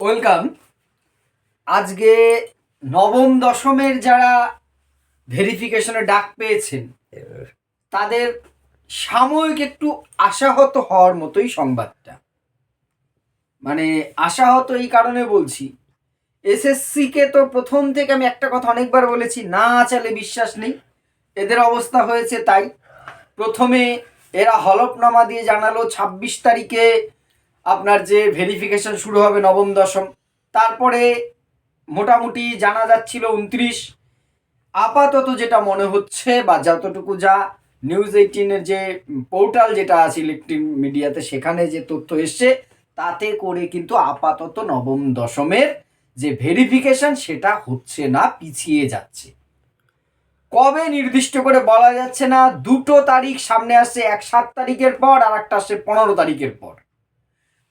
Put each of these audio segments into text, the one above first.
Welcome. আজকে নবম দশমের যারা ভেরিফিকেশনে ডাক পেয়েছেন তাদের সাময়িক একটু আশাহত হওয়ার মতোই সংবাদটা। মানে আশাহত এই কারণে বলছি, এসএসসিকে তো প্রথম থেকে আমি একটা কথা অনেকবার বলেছি, না চালে বিশ্বাস নেই। এদের অবস্থা হয়েছে তাই। প্রথমে এরা হলফনামা দিয়ে জানালো ২৬ তারিখে আপনার যে ভেরিফিকেশন শুরু হবে নবম দশম, তারপরে মোটামুটি জানা যাচ্ছিল ২৯। আপাতত যেটা মনে হচ্ছে বা যতটুকু যা নিউজ ১৮-এর যে পোর্টাল যেটা আছে ইলেকট্রিক মিডিয়াতে, সেখানে যে তথ্য এসছে তাতে করে কিন্তু আপাতত নবম দশমের যে ভেরিফিকেশন সেটা হচ্ছে না, পিছিয়ে যাচ্ছে। কবে নির্দিষ্ট করে বলা যাচ্ছে না। দুটো তারিখ সামনে আসছে, এক ৭ তারিখের পর আর একটা আসছে ১৫ তারিখের পর।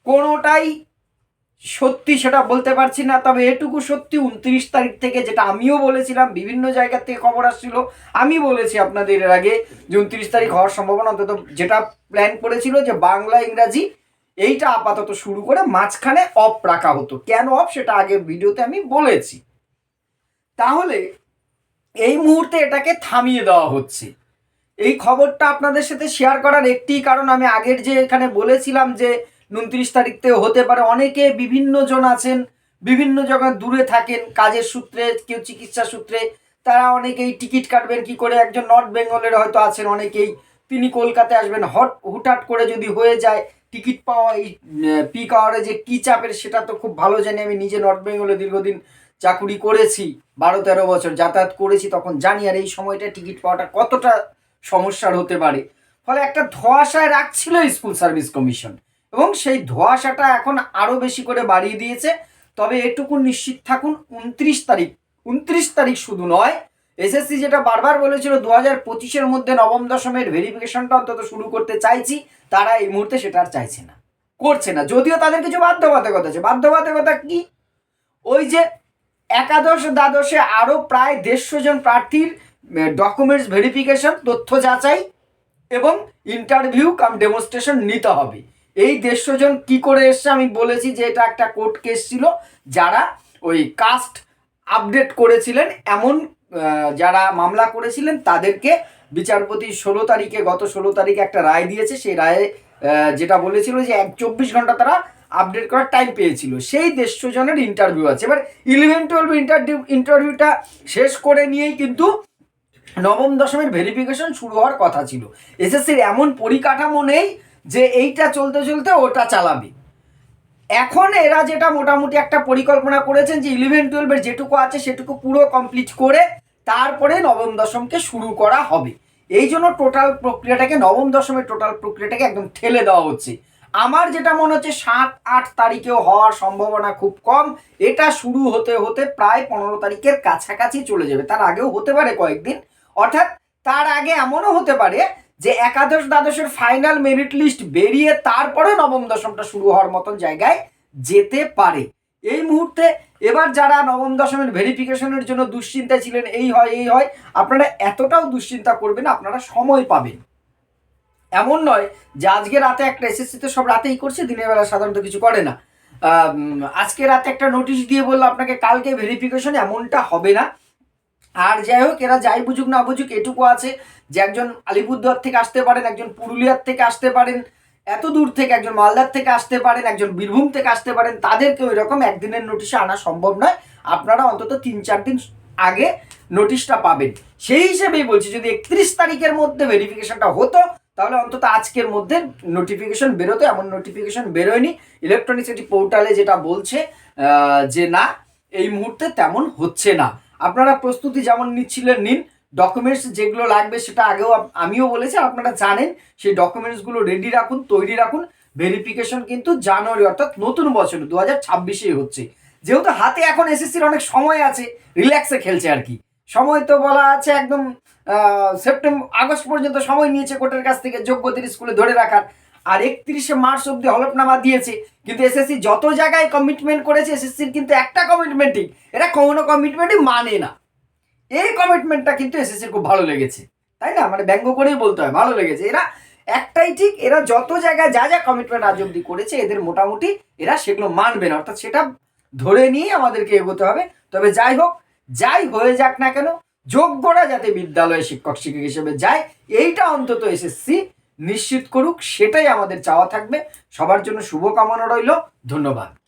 কোনোটাই সত্যি সেটা বলতে পারছি না, তবে এটুকু সত্যি ২৯ তারিখ থেকে, যেটা আমিও বলেছিলাম, বিভিন্ন জায়গা থেকে খবর আসছিল, আমি বলেছি আপনাদের এর আগে যে ২৯ তারিখ হওয়ার সম্ভাবনা, অন্তত যেটা প্ল্যান করেছিল যে বাংলা ইংরাজি এইটা আপাতত শুরু করে মাঝখানে অফ রাখা হতো। কেন অফ সেটা আগের ভিডিওতে আমি বলেছি। তাহলে এই মুহূর্তে এটাকে থামিয়ে দেওয়া হচ্ছে। এই খবরটা আপনাদের সাথে শেয়ার করার একটি কারণ, আমি আগের যে এখানে বলেছিলাম যে ২৯ তারিখ থেকে হতে পারে। অনেকে বিভিন্ন জন আছেন, বিভিন্ন জায়গায় দূরে থাকেন কাজের সূত্রে, কেউ চিকিৎসা সূত্রে, তারা অনেকেই টিকিট কাটবেন কি করে। একজন নর্থ বেঙ্গলের হয়তো আছেন অনেকেই, তিনি কলকাতায় আসবেন, হুটহাট করে যদি হয়ে যায় টিকিট পাওয়া এই পিক আওয়ারে যে কী চাপের সেটা তো খুব ভালো জানি। আমি নিজে নর্থ বেঙ্গলে দীর্ঘদিন চাকুরি করেছি, ১২-১৩ বছর যাতায়াত করেছি, তখন জানি আর এই সময়টা টিকিট পাওয়াটা কতটা সমস্যার হতে পারে। ফলে একটা ধোঁয়াশায় রাখছিল স্কুল সার্ভিস কমিশন, এবং সেই ধোঁয়াশাটা এখন আরও বেশি করে বাড়িয়ে দিয়েছে। তবে এটুকু নিশ্চিত থাকুন, ২৯ তারিখ শুধু নয়, এসএসসি যেটা বারবার বলেছিল ২০২৫-এর মধ্যে নবম দশমের ভেরিফিকেশনটা অন্তত শুরু করতে চাইছি, তারা এই মুহূর্তে সেটা আর চাইছে না, করছে না। যদিও তাদের কিছু বাধ্যবাধকতা আছে। বাধ্যবাধকতা কি? ওই যে একাদশ দ্বাদশে আরও প্রায় ১৫০ জন প্রার্থীর ডকুমেন্টস ভেরিফিকেশন, তথ্য যাচাই এবং ইন্টারভিউ কাম ডেমনস্ট্রেশন নিতে হবে। এই ১৫০ জন কী করে এসছে আমি বলেছি যে এটা একটা কোর্ট কেস ছিল। যারা ওই কাস্ট আপডেট করেছিলেন এমন যারা মামলা করেছিলেন তাদেরকে বিচারপতি গত ১৬ তারিখে একটা রায় দিয়েছে। সেই রায়ে যেটা বলেছিল যে ২৪ ঘন্টা তারা আপডেট করার টাইম পেয়েছিল। সেই ১৫০ জনের ইন্টারভিউ আছে। এবার 11-12 ইন্টারভিউটা শেষ করে নিয়েই কিন্তু নবম দশমের ভেরিফিকেশন শুরু হওয়ার কথা ছিল। এসএসসির এমন পরিকাঠামো নেই যে এইটা চলতে চলতে ওটা চালাবে। এখন এরা যেটা মোটামুটি একটা পরিকল্পনা করেছেন যে 11-12-এর যেটুকু আছে সেটুকু পুরো কমপ্লিট করে তারপরে নবম দশমকে শুরু করা হবে। এই জন্য টোটাল প্রক্রিয়াটাকে, নবম দশমের টোটাল প্রক্রিয়াটাকে একদম ঠেলে দেওয়া হচ্ছে। আমার যেটা মনে হচ্ছে ৭-৮ তারিখেও হওয়ার সম্ভাবনা খুব কম। এটা শুরু হতে হতে প্রায় ১৫ তারিখের কাছাকাছি চলে যাবে। তার আগেও হতে পারে কয়েকদিন, অর্থাৎ তার আগে এমনও হতে পারে যে একাদশ দ্বাদশের ফাইনাল মেরিট লিস্ট বেরিয়ে তারপরে নবম দশমটা শুরু হওয়ার মতন জায়গায় যেতে পারে। এই মুহূর্তে এবার যারা নবম দশমের ভেরিফিকেশনের জন্য দুশ্চিন্তায় ছিলেন, এই হয়, আপনারা এতটাও দুশ্চিন্তা করবেন, আপনারা সময় পাবেন। এমন নয় যে আজকে রাতে একটা, এসএসসিতে সব রাতেই করছে, দিনের বেলা সাধারণত কিছু করে না। আজকে রাতে একটা নোটিশ দিয়ে বললো আপনাকে কালকে ভেরিফিকেশন, এমনটা হবে না। আর যাই হোক, এরা যাই বুঝুক না বুঝুক, এটুকু আছে যে একজন আলিপুরদুয়ার থেকে আসতে পারেন, একজন পুরুলিয়ার থেকে আসতে পারেন, এত দূর থেকে একজন মালদার থেকে আসতে পারেন, একজন বীরভূম থেকে আসতে পারেন, তাদেরকে ওই রকম একদিনের নোটিশে আনা সম্ভব নয়। আপনারা অন্তত ৩-৪ দিন আগে নোটিশটা পাবেন। সেই হিসেবেই বলছি, যদি ৩১ তারিখের মধ্যে ভেরিফিকেশনটা হতো তাহলে অন্তত আজকের মধ্যে নোটিফিকেশন বেরোতো। এমন নোটিফিকেশন বেরোয়নি। ইলেকট্রনিক সিটি পোর্টালে যেটা বলছে যে না, এই মুহূর্তে তেমন হচ্ছে না। আপনারা প্রস্তুতি যেমন নিচ্ছিলেন নিন। ডকুমেন্টস যেগুলো লাগবে সেটা আগেও আমিও বলেছি, আপনারা জানেন। সেই ডকুমেন্টসগুলো রেডি রাখুন, তৈরি রাখুন। ভেরিফিকেশন কিন্তু জানুয়ারি, অর্থাৎ নতুন বছর ২০২৬-এই হচ্ছে। যেহেতু হাতে এখন এসএসসির অনেক সময় আছে, রিল্যাক্সে খেলছে আর কি। সময় তো বলা আছে একদম আগস্ট পর্যন্ত সময় নিয়েছে কোর্টের কাছ থেকে যোগ্যদের স্কুলে ধরে রাখার। আর ৩১শে মার্চ অব্দি হলফনামা দিয়েছে। কিন্তু এসএসসি যত জায়গায় কমিটমেন্ট করেছে, এসএসসির কিন্তু একটা কমিটমেন্টই, এরা কোনো কমিটমেন্টই মানে না। এই কমিটমেন্টটা কিন্তু এসএসসির খুব ভালো লেগেছে, তাই না? মানে ব্যঙ্গ করেই বলতে হয়, ভালো লেগেছে। এরা একটাই ঠিক, এরা যত জায়গায় যা যা কমিটমেন্ট আজ অব্দি করেছে, এদের মোটামুটি এরা সেগুলো মানবে না। অর্থাৎ সেটা ধরে নিয়ে আমাদেরকে এগোতে হবে। তবে যাই হোক, যাই হয়ে যাক না কেন, যোগ্যরা যাতে বিদ্যালয়ে শিক্ষক শিক্ষক হিসেবে যায়, এইটা অন্তত এসএসসি নিশ্চিত করুক, সেটাই আমাদের চাওয়া থাকবে। সবার জন্য শুভকামনা রইল। ধন্যবাদ।